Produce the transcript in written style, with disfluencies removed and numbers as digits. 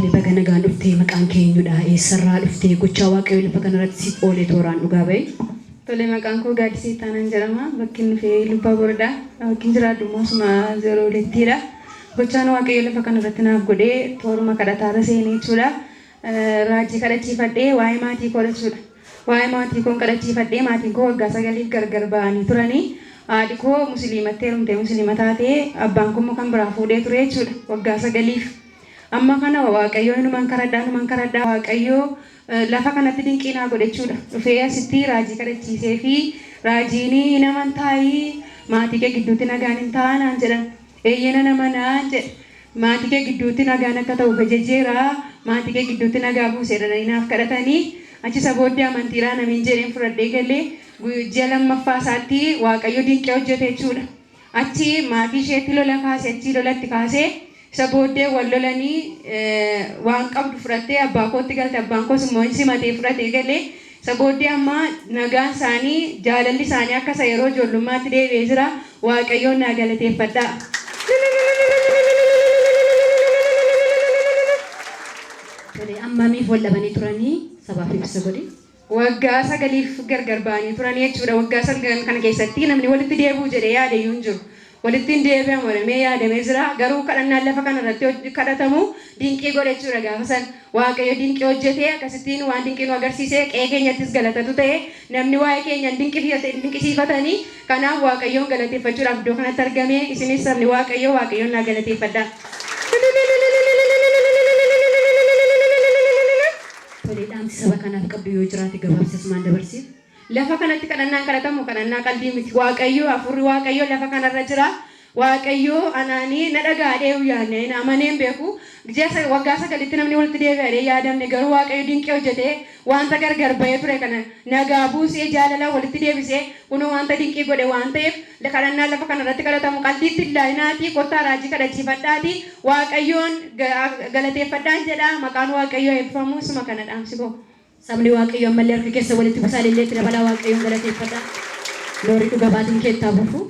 Tole baga nagaan dhuftee maqaan keenyudha eessarraa dhuftee gochaa waaqayyoo lafa kanarratti siif oolee tooraan dhugaa bahe. Tole maqaan koo Gaaddisee Taanaan jedhama. Bakki inni dhufee Lubbaa Borodhaa. Bakki jiraadhu Moosuma 02dha. Gochaan waaqayyoo lafa kanarratti naaf godhee tooruma kadhataarra seenee jechuudha. Raajii kadhachiifadhee waa'ee maatii koo jechuudha. Waa'ee maatii koo kadhachiifadhee maatiin koo waggaa 9 gargar ba'anii turanii. Haadhi koo musliimattee heerumtee musliima taatee abbaan koo kan biraa fuudhee ture jechuudha waggaa 9. Amma kana waaqayyoo inuman karadhaa waaqayyoo lafa kanatti dinqii naa godhe jechuudha. Dhufee asitti raajii kadhachiisee fi raajiin naman taa'ii maatii kee gidduutti nagaan hin taa'an jedhan. Eeyyena nama naan jedhe maatii kee gidduutti nagaan akka ta'u jajjeeraa maatii kee gidduutti nagaa buuseedhaan naaf kadhatanii achisa booddee amantiirraa namiin jedheen fudhadhee galee ji'a lammaffaa isaatti waaqayyo dinqee hojjete jechuudha. Achi maatii isheetti lola kaasee achi lolatti kaasee isa booddee wal lolanii waan qabdu fudhattee abbaa kootti galte abbaan koos immoo simatee fudhatee galee isa booddee amma nagaan isaanii jaalalli isaanii akka isa yeroo ijoollummaatti deebi'ee jira. Waaqayyoon naa galateeffadhaa. Tole ammamiif wal dhabanii turanii sabaaf ibsa godhi. Waggaa 9 gargar ba'anii turanii jechuudha. Waggaa 9 kana keessatti namni walitti deebi'u jedhee yaadayyuu hin jiru. Walitti hin deebi'amu jedhamee yaadamee jira. Garuu kadhannaan lafa kanarratti kadhatamu dinqii godhe jechuudha gaafa san. Waaqayyo dinqii hojjetee akkasittiin waan dinqii nu agarsiisee qe'ee keenyattis galatatu ta'e namni waa'ee keenya dinqisiifatanii kanaaf waaqayyoon galateeffachuudhaaf iddoo kanatti argamee isinis sabni waaqayyoon naa galateeffadhaa. Tole dhaamsi saba kanaaf qabdu yoo jiraate gabaabsas maal dabarsiif? Lafa kanatti kadhannaan kadhatamu kadhannaa qalbii miti. Waaqayyo hafuurri waaqayyo lafa kanarra jira. Waaqayyo anaanii na dhagaadhee yaadne amaneen beeku. Waggaa 9tti namni walitti deebi'ee yaadamne garuu waaqayyo dinqii hojjetee wanta gargar bahee ture kana nagaa buusee jaalala walitti deebisee kun wanta dinqii godhe waan ta'eef kadhannaa lafa kanarratti kadhatamu qalbiitti illaayinaatii kottaa raajii kadhachiifadhaatii waaqayyoon galateeffadhaan jedha. Maqaan waaqayyoo eebbifamu isuma kana dhaamsi koo. Sabni waaqayyo ammallee harka keessa walitti busaa illee itti dabalaa waaqayyoon galateeffadhaa. Loorii dhuga baatiin keettaa buufu.